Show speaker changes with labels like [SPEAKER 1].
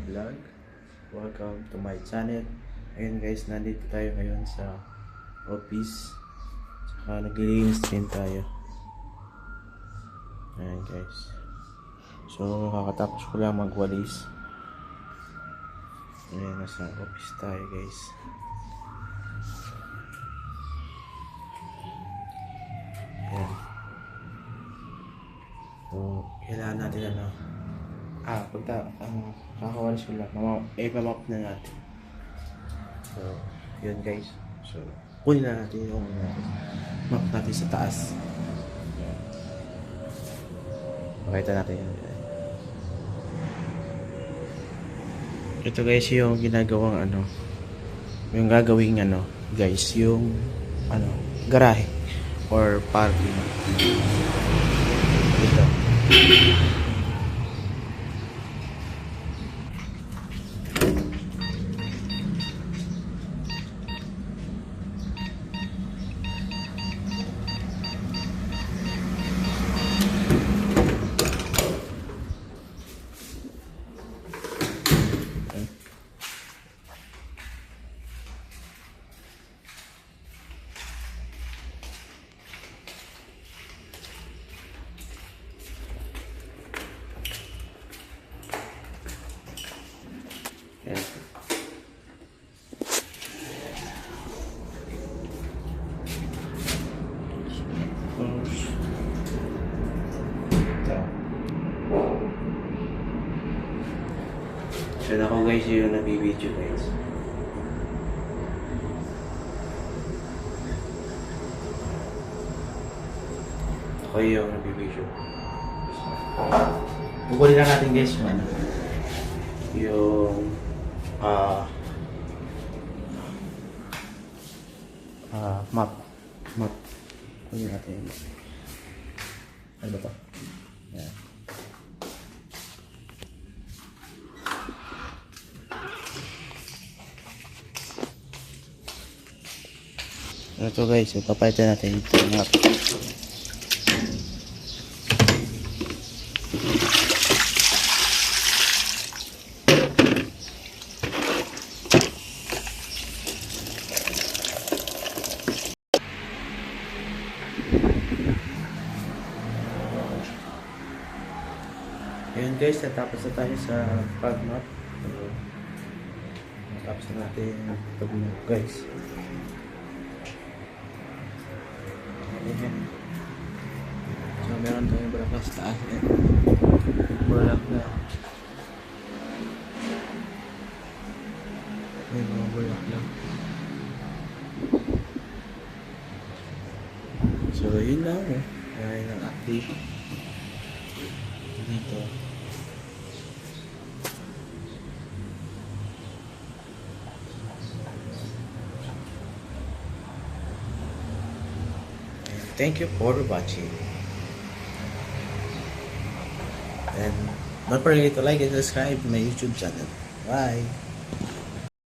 [SPEAKER 1] Vlog. Welcome to my channel. Ayun guys, nandito tayo ngayon sa office. Tsaka naglilinis din tayo. Ayan guys. So kakatapos ko lang magwalis. Ayan, nasa office tayo guys. Ayan. So kailangan natin kakawalis ko lang. Mamap na natin. So, yun guys. So, kunin na natin yung map natin sa taas. Pakita natin yun. Ito guys yung ginagawang yung gagawing guys, yung garahe or parking. Ito. So ako guys yung nabibideo guys. Ako yung nabibideo. Kukunin lang natin guys yung map. Kunin natin yung map. Ano ba ito? Yan. Ito guys, ipapalitan natin ito yung map. Ayan guys, natapos na tayo sa pag-map. Natapos na natin pag-map guys. Ayan. So meron tayong bulak na sa taas. Bulak na. May mga bulak lang. So yun lang Ayan ang update dito. Thank you for watching. And don't forget to like and subscribe to my YouTube channel. Bye!